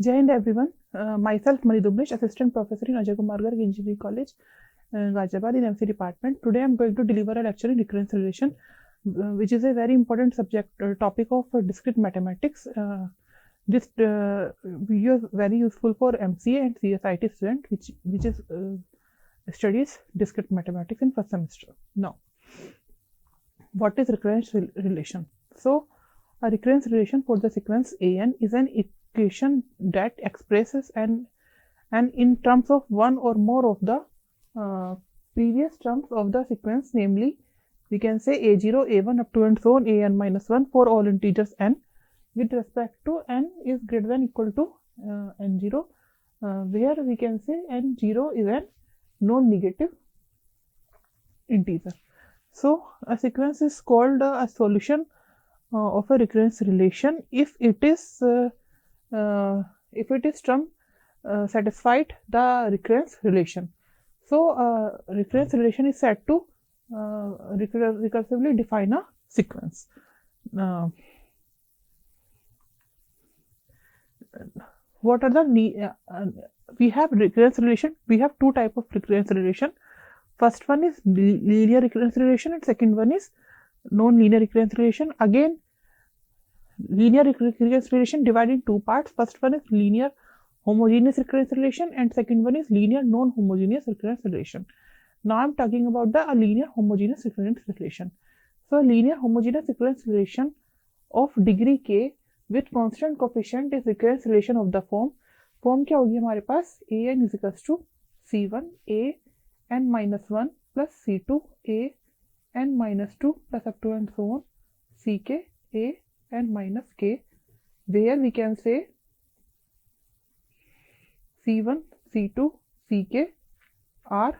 Jai Hind everyone. Myself Mani Dubnesh, Assistant Professor in Ajay Kumar Garg Engineering College, Ghaziabad in MC Department. Today I am going to deliver a lecture in recurrence relation, which is a very important subject topic of discrete mathematics. This video is very useful for MCA and CSIT student, which is studies discrete mathematics in first semester. Now, what is recurrence relation? So, a recurrence relation for the sequence AN is an equation that expresses and in terms of one or more of the previous terms of the sequence, namely we can say A0, A1 up to and so on AN minus 1 for all integers n with respect to n is greater than equal to n0, where we can say n0 is a non-negative integer. So a sequence is called a solution of a recurrence relation if it is term satisfied the recurrence relation. So recurrence relation is said to recursively define a sequence. What are the we have recurrence relation? We have two types of recurrence relation. First one is linear recurrence relation and second one is non-linear recurrence relation. Again, linear recurrence relation divided in two parts. First one is linear homogeneous recurrence relation and second one is linear non-homogeneous recurrence relation. Now I am talking about the linear homogeneous recurrence relation. So linear homogeneous recurrence relation of degree k with constant coefficient is recurrence relation of the form क्या होगी हमारे पास an is equals to c1 a n minus 1 plus c2 a n minus 2 plus up to and so on ck a n minus k, where we can say c1 c2 ck are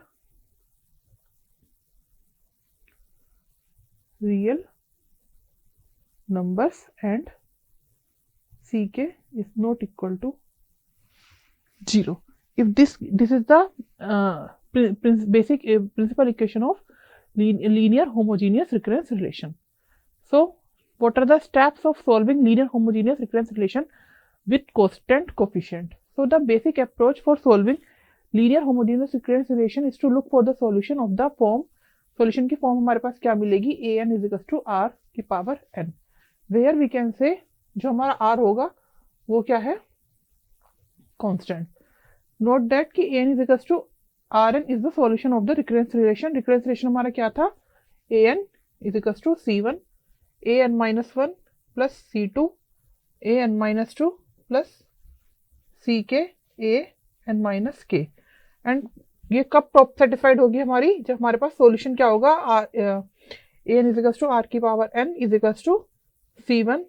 real numbers and ck is not equal to 0. If this is the basic principal equation of linear homogeneous recurrence relation. So what are the steps of solving linear homogeneous recurrence relation with constant coefficient? So the basic approach for solving linear homogeneous recurrence relation is to look for the solution of the form. Solution की form हमारे पास क्या मिलेगी? an is equals to r की power n, where we can say जो हमारा r होगा वो क्या है? Constant. Note that कि an is equals to rn is the solution of the recurrence relation. Recurrence relation हमारा क्या था? an is equals to c1 an minus 1 plus c2 an minus 2 plus ck a n minus k. And ये कब satisfied होगी हमारी? जब हमारे पास solution क्या होगा? an is equals to r की power n is equals to c1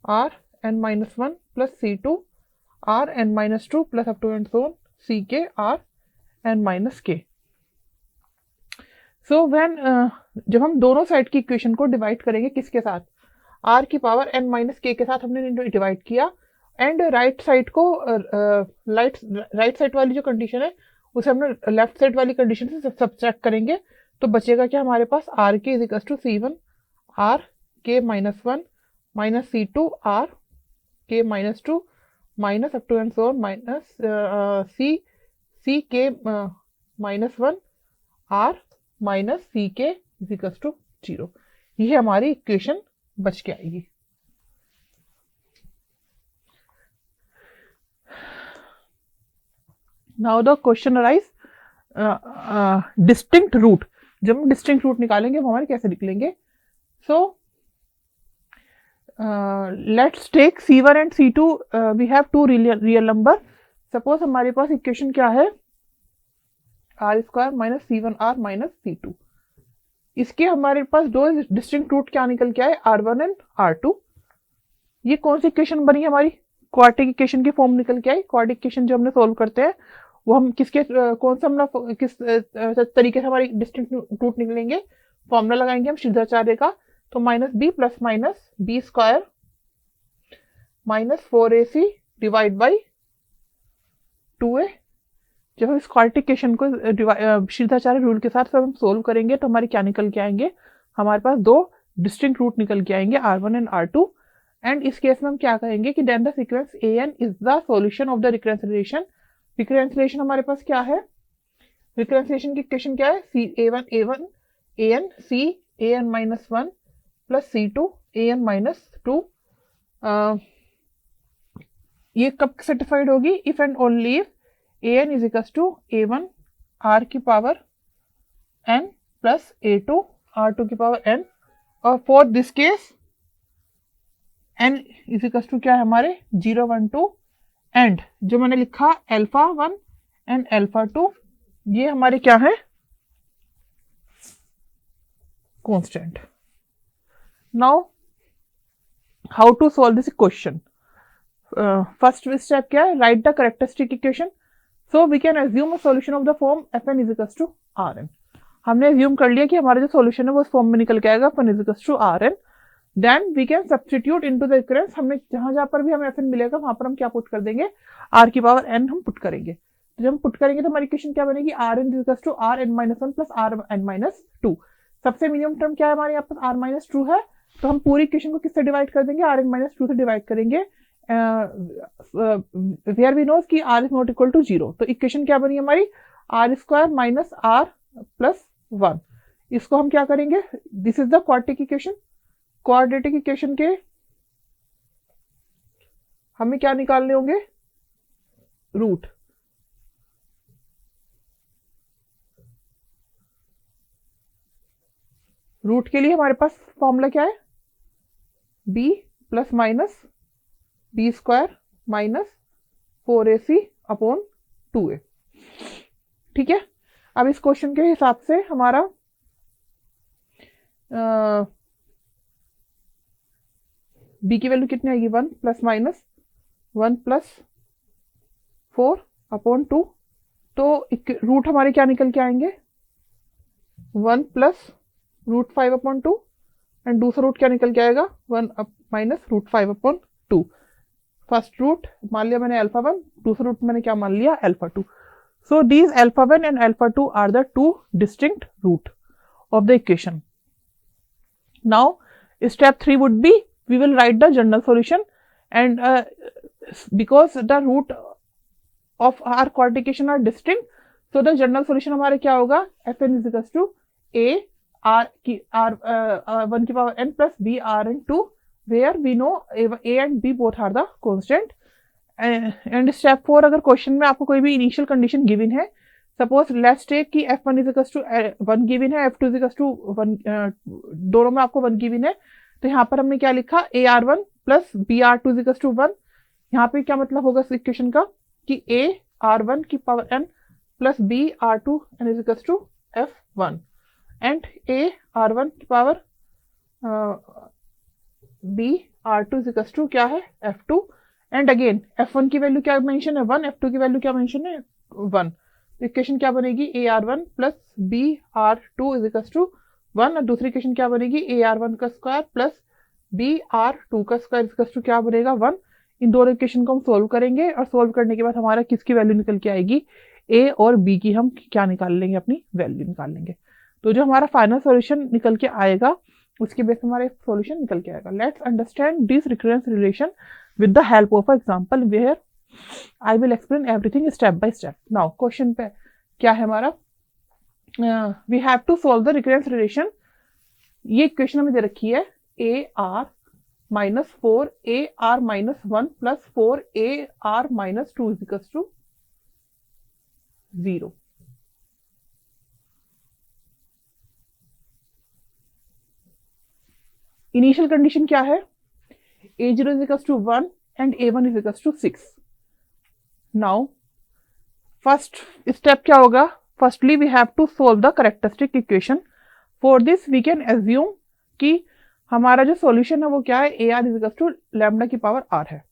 r n minus 1 plus c2 r n minus 2 plus up to and so on ck r n minus k. So when जब हम दोनों side की equation को divide करेंगे किसके साथ? r की power n minus k के साथ हमने डिवाइड किया एंड राइट साइड को राइट साइड वाली जो कंडीशन है उसे हमने लेफ्ट साइड वाली कंडीशन से सब्ट्रैक्ट करेंगे तो बचेगा क्या हमारे पास? r k is equal to c1 r k minus 1 minus c2 r k minus 2 minus up to and so on minus c k minus 1 r minus C K is equal to 0. ये हमारी equation बच के आएगी. Now the question arise distinct root. जब हम distinct root निकालेंगे वो हमारे कैसे निकलेंगे? So let's take c1 and c2. We have two real number. Suppose हमारे पास इक्वेशन क्या है? R square minus c1r minus c2. इसके हमारे पास दो डिस्टिंक्ट रूट क्या निकल के आए? r1 and r2. ये कौन सी इक्वेशन बनी हमारी? क्वाड्रेटिक इक्वेशन की फॉर्म निकल के आई. क्वाड्रेटिक इक्वेशन जो हमने सोल्व करते हैं वो हम किसके कौन सा हमने किस तरीके से हमारी डिस्टिंक्ट रूट निकलेंगे? फॉर्मूला लगाएंगे हम श्रीधराचार्य का. तो minus B plus minus B square minus 4ac divide by 2a. जब हम इस क्वाड्रेटिक इक्वेशन को श्रीधराचार्य रूल के साथ सब हम सोल्व करेंगे तो हमारे क्या निकल के आएंगे? हमारे पास दो डिस्टिंक्ट रूट निकल के आएंगे r1 एंड r2. एंड इस केस में हम क्या कहेंगे कि then the sequence A N is the solution of the recurrence relation. Recurrence relation हमारे पास क्या है, रिकरेंस रिलेशन की इक्वेशन क्या है, C A one A N C A N minus one plus C two A N minus two. ये कब satisfied होगी, if and only if A N is equal to A one R की power N plus A two R two की power N, और for this case N is equal to क्या है हमारे 0 1 2, and जो मैंने लिखा अल्फा 1 एंड अल्फा 2 ये हमारे क्या है, constant. Now how to solve this question, first step क्या है, right the characteristic equation. So we can assume a solution of the form F N is equal to R N. हमने assume कर लिया कि हमारा जो सॉल्यूशन है वो उस फॉर्म में निकल के आएगा, F N is equal to R N. Then we can substitute into the recurrence, हमने जहां पर भी हमें एफ एन मिलेगा वहां पर हम क्या पुट कर देंगे, आर की पावर एन हम पुट करेंगे। तो जब हम पुट करेंगे तो हमारी इक्वेशन क्या बनेगी, R N is equal to R N minus one plus R N minus two. सबसे मिनिमम टर्म क्या है हमारे यहाँ पर, आर माइनस टू है, तो हम पूरी इक्वेशन को किससे डिवाइड कर देंगे, आर एन माइनस टू से डिवाइड करेंगे, वेयर वी नो कि R is not equal to 0। तो इक्वेशन क्या बनी हमारी, R square minus R plus 1। इसको हम क्या करेंगे, this is the quadratic equation. Quadratic equation के हमें क्या निकालने होंगे, रूट। रूट के लिए हमारे पास फॉर्मूला क्या है, b plus minus B square minus 4ac upon 2a। ठीक है, अब इस क्वेश्चन के हिसाब से हमारा b की वैल्यू कितनी आएगी, 1 प्लस माइनस 1 प्लस 4 अपॉन 2। तो रूट हमारे क्या निकल के आएंगे, 1 प्लस रूट 5 अपॉन 2, एंड दूसरा रूट क्या निकल के आएगा, 1 minus root 5 upon 2। First root मान लिया मैंने अल्फा 1, दूसरा रूट मैंने क्या मान लिया, alpha 2। So these alpha 1 and alpha 2 are the two distinct root of the equation. Now step 3 would be, we will write the general solution, and because the root of our quadratic equation are distinct, so the general solution हमारे क्या होगा, fn is equals to a r की r 1 की power n plus b r n 2, where we know a and b both are the constant। and step 4, अगर question में आपको कोई भी इनिशियल कंडीशन गिवन है, सपोज लेट्स टेक कि f1 is equals to 1 given है, f2 is equals to 1, दोनों में आपको 1 गिवन है, तो यहाँ पर हमने क्या लिखा, ar1 plus br2 is equals to 1। यहाँ पे क्या मतलब होगा इस इक्वेशन का कि ar1 की power n plus br2 n is equals to f1, and ar1 की power br2 is equals to क्या है, f2, एंड अगेन f1 की वैल्यू क्या मेंशन है, 1, f2 की वैल्यू क्या मेंशन है, 1। तो इक्वेशन क्या बनेगी, ar1 plus br2 is equals to 1, और दूसरी इक्वेशन क्या बनेगी, ar1 का स्क्वायर प्लस br2 का स्क्वायर इज इक्वल्स टू क्या बनेगा, 1। इन दोनों इक्वेशन को हम सोल्व करेंगे, और सोल्व करने के बाद हमारा किसकी वैल्यू निकल के आएगी, a और b की हम क्या निकाल लेंगे, अपनी वैल्यू निकाल लेंगे। तो जो हमारा फाइनल सॉल्यूशन निकल के आएगा उसके बेस में हमारा सॉल्यूशन निकल के आएगा। Let's understand this recurrence relation with the help of example where I will explain everything step by step. Now question पे क्या है हमारा, we have to solve the recurrence relation. ये इक्वेशन हमें दे रखी है, A R minus 4 A R minus 1 plus 4 A R minus 2 is equals to 0। Initial condition क्या है, a0 is equals to 1 and a1 is equals to 6। Now first step क्या होगा, firstly we have to solve the characteristic equation. For this we can assume कि हमारा जो solution है वो क्या है, A R is equals to lambda की पावर आर है।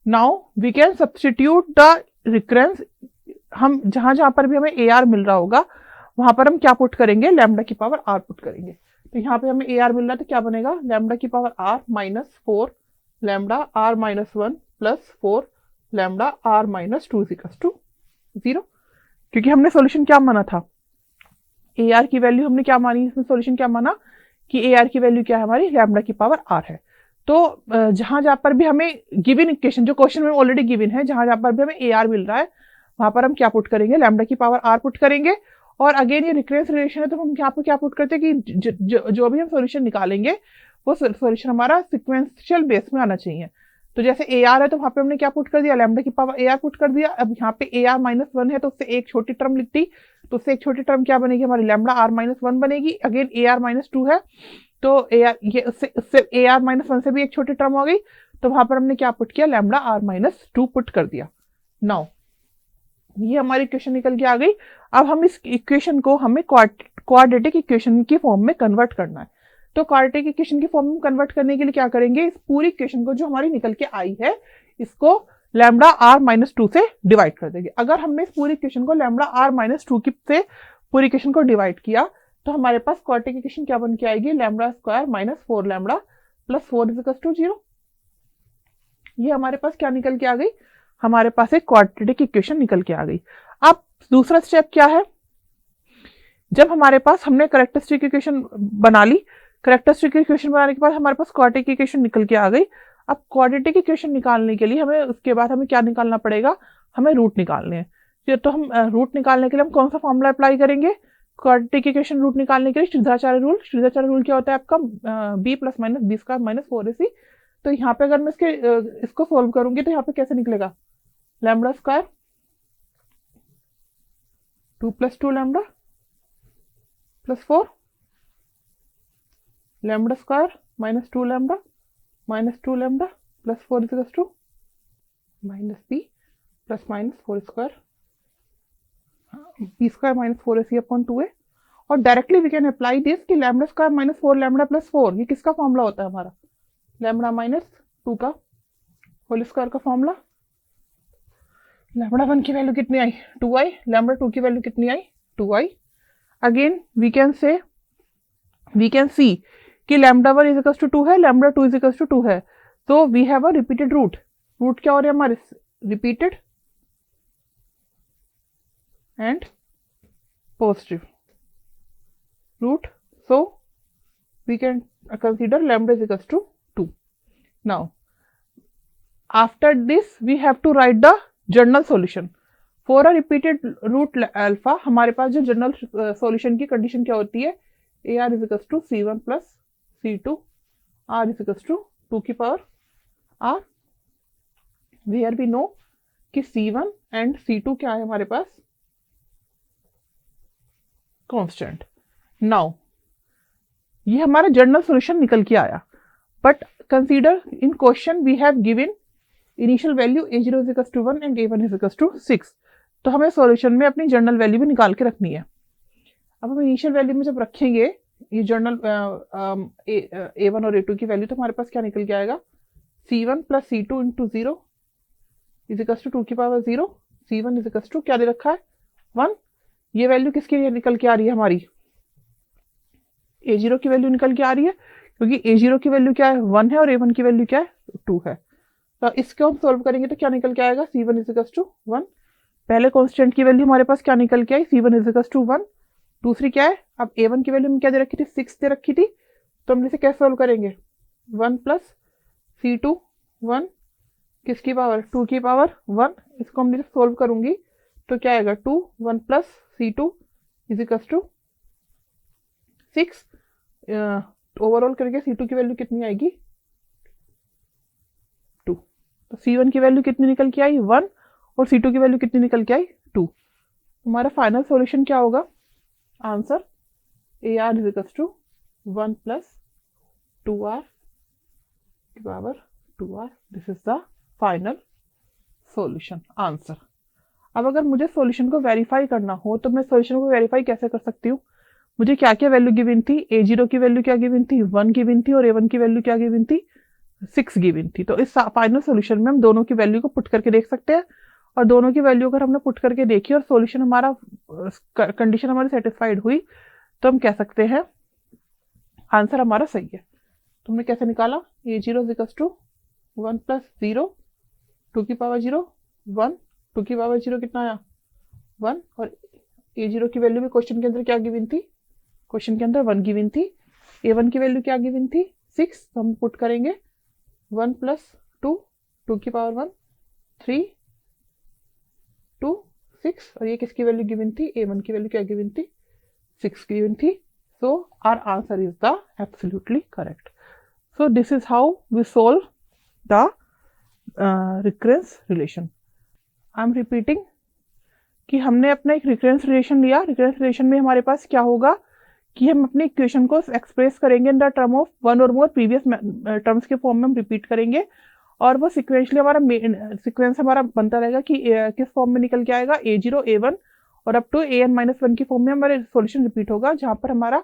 Now we can substitute the recurrence, हम जहां जहां पर भी हमें ए आर मिल रहा होगा वहां पर हम क्या पुट करेंगे, लैम्डा की पावर आर पुट करेंगे। तो यहाँ पे हमें ए आर मिल रहा है तो क्या बनेगा, लैम्डा की power R minus 4 lambda R minus 1 plus 4 lambda R minus 2 equals to 0। क्योंकि हमने सॉल्यूशन क्या माना था, ए आर की वैल्यू हमने क्या मानी, इसमें सॉल्यूशन क्या माना कि ए आर की वैल्यू क्या है हमारी, लैम्डा की पावर आर है। तो जहां पर भी हमें गिवन इक्वेशन, जो क्वेश्चन में ऑलरेडी गिवन है, जहां पर भी हमें ए आर मिल रहा है, वहां पर हम क्या पुट करेंगे, लैम्डा की पावर आर पुट करेंगे। और अगेन ये रिकरेंस रिलेशन है, तो हम यहाँ पे क्या पुट करते हैं कि जो भी हम सॉल्यूशन निकालेंगे वो सॉल्यूशन हमारा सिक्वेंशियल बेस में आना चाहिए। तो जैसे ए आर है तो वहां पे हमने क्या पुट कर दिया, लैम्डा की पावर ए आर पुट कर दिया। अब यहाँ पे ए आर -1 है तो उससे एक छोटी टर्म लिख दी, तो उससे एक छोटी टर्म क्या बनेगी हमारी, लैम्डा आर -1 बनेगी। अगेन ए आर -2 है तो ए आर, ये उससे ए आर -1 से भी एक छोटी टर्म हो गई, तो वहां पर हमने क्या पुट किया, लैम्डा आर -2 पुट कर दिया। नाउ ये हमारी इक्वेशन निकल के आ गई। अब हम इस इक्वेशन को हमें क्वाड्रेटिक इक्वेशन की फॉर्म में कन्वर्ट करना है। तो क्वाड्रेटिक इक्वेशन की फॉर्म में कन्वर्ट करने के लिए क्या करेंगे, इस पूरी इक्वेशन को जो हमारी निकल के आई है इसको लैम्डा आर -2 से डिवाइड कर देंगे। अगर हमने इस पूरी इक्वेशन को लैम्डा आर -2 से पूरी इक्वेशन को डिवाइड किया तो हमारे पास क्वाड्रेटिक इक्वेशन क्या बन के आएगी, लैम्डा स्क्वायर -4 लैम्डा +4 = 0। ये हमारे पास क्या निकल के आ गई, हमारे पास एक क्वाड्रेटिक इक्वेशन निकल के आ गई। अब दूसरा स्टेप क्या है, जब हमारे पास हमने कैरेक्टरिस्टिक इक्वेशन बना ली, कैरेक्टरिस्टिक इक्वेशन बनाने के बाद हमारे पास क्वाड्रेटिक इक्वेशन निकल के आ गई। अब क्वाड्रेटिक इक्वेशन निकालने के लिए हमें उसके बाद हमें क्या निकालना पड़ेगा, हमें रूट निकालने हैं। तो हम रूट निकालने के लिए हम कौन सा फॉर्मूला अप्लाई करेंगे, क्वाड्रेटिक इक्वेशन रूट निकालने के लिए श्रीधाचार्य रूल। श्रीधाचार्य रूल क्या होता है आपका, b + -b² - 4ac। तो यहाँ पे अगर मैं इसको सोल्व करूंगी तो यहाँ पे कैसे निकलेगा, lambda square 2 + 2 lambda +4 lambda square -2 lambda -2 lambda +4 = -b ± 4 square b² - 4ac/2a। और directly we can apply this कि लैम्डा स्क्वायर -4 लैम्डा +4 ये किसका फॉर्मूला होता है हमारा, लैम्डा -2 का होल स्क्वायर का फॉर्मूला। लैम्डा 1 की वैल्यू कितनी आई, 2i, लैम्डा 2 की वैल्यू कितनी आई, 2i। Again we can see कि लैम्डा 1 = 2 है, लैम्डा 2 = 2 है, तो we have a repeated root. Root क्या हो रहा है हमारे, repeated and positive root, so we can consider lambda = 2. Now after this we have to write the general solution for a repeated root alpha। हमारे पास जो general solution की condition क्या होती है, AR = C1 + C2 R = 2 की power R, where we know कि C1 and C2 क्या है हमारे पास, कांस्टेंट। नाउ ये हमारा जनरल सॉल्यूशन निकल के आया, but consider in question we have given initial value a0 = 1 and a1 = 6। तो हमें सॉल्यूशन में अपनी जनरल वैल्यू भी निकाल के रखनी है। अब हम इनिशियल वैल्यू में जब रखेंगे ये जनरल a1 और a2 की वैल्यू, तो हमारे पास क्या निकल के आएगा, c1 + c2 × 0 = 2 की पावर 0। c1 = क्या दे रखा है, 1। ये वैल्यू किसकी निकल के आ रही है हमारी, a0 की वैल्यू निकल के आ रही है, क्योंकि a0 की वैल्यू क्या है, 1 है, और a1 की वैल्यू क्या है, 2 है। तो इसको हम सोल्व करेंगे तो क्या निकल के आएगा, c1 = 1। पहले कांस्टेंट की वैल्यू हमारे पास क्या निकल के आई, c1 = 1। दूसरी क्या है, अब a1 की वैल्यू में क्या दे रखी थी, 6 दे रखी थी, तो हम इसे कैसे सोल्व करेंगे, 1 + c2 1 किसकी पावर, 2 की पावर 1। इसको हम सोल्व करूंगी तो क्या आएगा, 2 1 + c2 = 6। ओवरऑल करके c2 की वैल्यू कितनी आएगी, 2। तो c1 की वैल्यू कितनी निकल के आई, 1, और c2 की वैल्यू कितनी निकल के आई, 2। हमारा फाइनल सॉल्यूशन क्या होगा, आंसर AR = 1 + 2R की power 2R। This is the final solution, answer. अब अगर मुझे सॉल्यूशन को वेरीफाई करना हो तो मैं सॉल्यूशन को वेरीफाई कैसे कर सकती हूँ, मुझे क्या क्या वैल्यू गिवन थी, a0 की वैल्यू क्या गिवन थी, 1 गिवन थी, और a1 की वैल्यू क्या गिवन थी, 6 गिवन थी। तो इस फाइनल सॉल्यूशन में हम दोनों की वैल्यू को पुट करके देख सकते हैं, और दोनों की वैल्यू अगर हमने पुट करके देखी और सॉल्यूशन हमारा, कंडीशन हमारी सेटिस्फाइड हुई, तो हम कह सकते हैं आंसर हमारा सही है। तुमने कैसे निकाला, a0 = 1 + 0 2 की पावर 0 1, 2 की पावर 0 कितना आया, 1, और a0 की वैल्यू भी क्वेश्चन के अंदर क्या गिवन थी, क्वेश्चन के अंदर 1 गिवन थी। a1 की वैल्यू क्या गिवन थी, 6, तो हम पुट करेंगे 1 प्लस 2, 2 की पावर 1, 3, 2, 6, और ये किसकी वैल्यू गिवन थी, a1 की वैल्यू क्या गिवन थी, 6 गिवन थी. So our answer is the absolutely correct. So this is how we solve the recurrence relation. I am repeating कि हमने अपना एक रिकरेंस रिलेशन लिया. रिकरेंस रिलेशन में हमारे पास क्या होगा कि हम अपनी इक्वेशन को एक्सप्रेस करेंगे in the term of one और मोर प्रीवियस टर्म्स के फॉर्म में हम रिपीट करेंगे, और वो सिक्वेंशली हमारा सीक्वेंस हमारा बनता रहेगा कि किस फॉर्म में निकल के आएगा, a0 a1 और अप टू an-1 की फॉर्म में हमारा सॉल्यूशन रिपीट होगा, जहाँ पर हमारा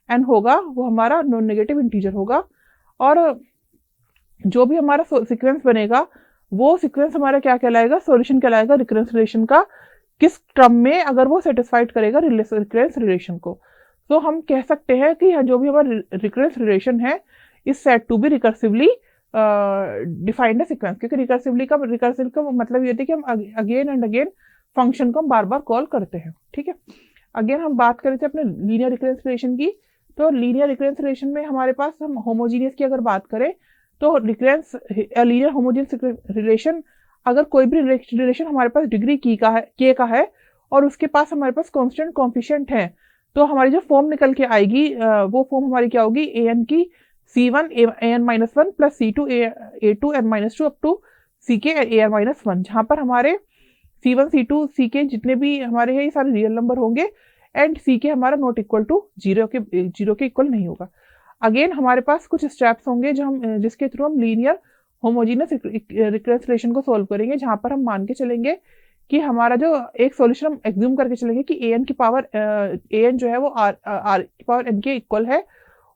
n होगा वो हमारा नॉन नेगेटिव इंटीजर होगा, और जो भी हमारा सीक्वेंस बनेगा वो सीक्वेंस हमारा क्या कहलाएगा, सॉल्यूशन कहलाएगा रिकरेंस रिलेशन का, किस टर्म में अगर वो सेटिस्फाइड करेगा रिकरेंस रिलेशन को. तो हम कह सकते हैं कि जो भी हमारा रिकरेंस रिलेशन है is said to be recursively defined sequence, क्योंकि रिकर्सिव का मतलब ये होता है कि हम अगेन एंड अगेन फंक्शन को हम बार बार कॉल करते हैं. ठीक है, अगेन हम बात करें थे अपने लीनियर रिकरेंस रिलेशन की. तो लीनियर रिकरेंस रिलेशन में हमारे पास हम होमोजीनियस की अगर बात करें तो लीनियर होमोजीनियस रिलेशन, अगर कोई भी रिलेशन हमारे पास डिग्री के का है और उसके पास हमारे पास कांस्टेंट कोएफिशिएंट है, तो हमारी जो फॉर्म निकल के आएगी वो फॉर्म हमारी क्या होगी, an की c1 an-1 plus c2 a2 n-2 up to ck ar-1, जहाँ पर हमारे c1 c2 ck जितने भी हमारे हैं ये सारे रियल नंबर होंगे एंड ck हमारा नॉट इक्वल टू जीरो के इक्वल नहीं होगा. अगेन हमारे पास कुछ स्टेप्स होंगे जिसके थ्रू हम लीनियर होमोजीनियस रिकरेंस रिलेशन को सॉल्व करेंगे, जहां पर हम मान के चलेंगे कि हमारा जो एक सॉल्यूशन हम एज्यूम करके चलेंगे कि an की पावर an जो है वो r की पावर n के इक्वल है.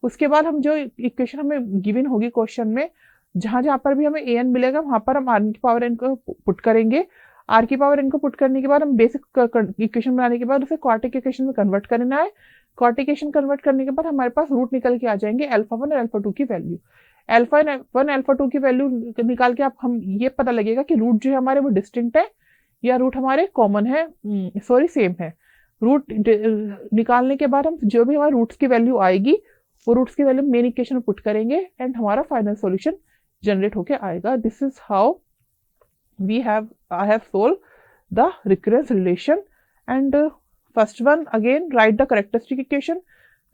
उसके बाद हम जो इक्वेशन हमें गिवन होगी क्वेश्चन में, जहां जहां पर भी हमें an मिलेगा वहां पर हम r की पावर n को पुट करेंगे. r की पावर n को पुट करने के बाद हम बेसिक इक्वेशन बनाने के बाद उसे क्वाड्रेटिक इक्वेशन में कन्वर्ट करना है. क्वाड्रेटिक इक्वेशन कन्वर्ट करने के बाद हमारे पास रूट निकल के आ जाएंगे अल्फा 1 और अल्फा 2 की वैल्यू. अल्फा 1 अल्फा 2 की वैल्यू निकाल के आप हम ये पता लगेगा कि रूट जो है हमारे वो डिस्टिंक्ट है या रूट हमारे कॉमन है, सॉरी सेम है. रूट निकालने के बाद हम जो भी हमारे रूट्स की वैल्यू आएगी वो रूट्स की वैल्यू मेन इक्वेशन में पुट करेंगे एंड हमारा फाइनल सॉल्यूशन जनरेट होके आएगा. This is how I have solved the recurrence relation. And first one, again write the characteristic equation.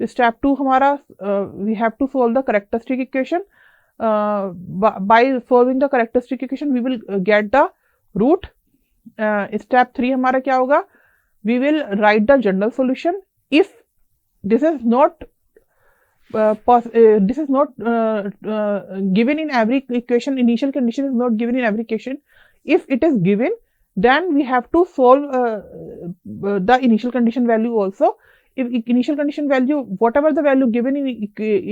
Step 2 हमारा we have to solve the characteristic equation. By solving the characteristic equation we will get the root. Step 3 हमारा क्या होगा, we will write the general solution. If this is not given in every equation, initial condition is not given in every equation. If it is given, then we have to solve the initial condition value also. If initial condition value, whatever the value given in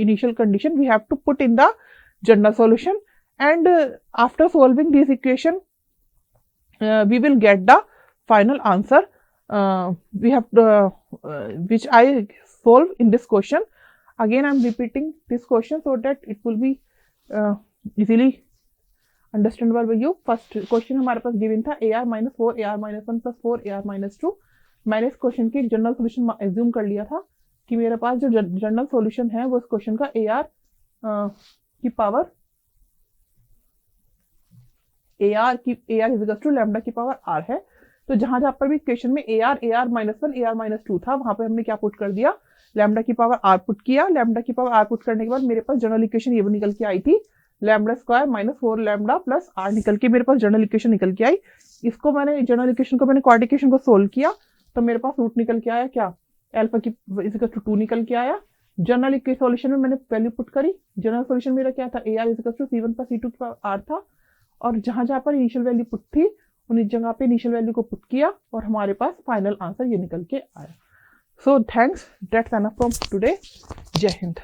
initial condition, we have to put in the general solution. And after solving this equation, we will get the final answer. We have which I solve in this question. Again, I am repeating this question so that it will be easily understandable by you. First question हमारे पास given था ar-4 ar-1 plus 4 ar-2. मैंने इस question की general solution assume कर लिया था कि मेरे पास जो जनरल सॉल्यूशन है वो इस क्वेश्चन का ar की पावर ar टू लैम्डा की पावर r है. तो जहां जहां पर भी क्वेश्चन में ar-1 ar-2 था वहां पे हमने क्या पुट कर दिया, लैम्डा की पावर r पुट किया. लैम्डा की पावर r पुट करने के बाद मेरे पास जनरल इक्वेशन ये निकल के आई थी, lambda square minus 4 lambda plus r निकल के मेरे पास जनरल इक्वेशन निकल के आई. इसको मैंने जनरल इक्वेशन को मैंने क्वाड्रेटिक इक्वेशन को सोल्व किया तो मेरे पास रूट निकल के आया क्या, अल्फा की इक्वल टू 2 निकल के आया. जनरल सॉल्यूशन में मैंने वैल्यू पुट करी. जनरल सॉल्यूशन मेरा क्या था, ar equal to c1 plus c2 की पावर r था, और जहां जहां पर इनिशियल वैल्यू पुट थी उन जगह पे इनिशियल वैल्यू को पुट किया और हमारे पास फाइनल आंसर ये निकल के आया. So thanks, that's enough from today. जय हिंद.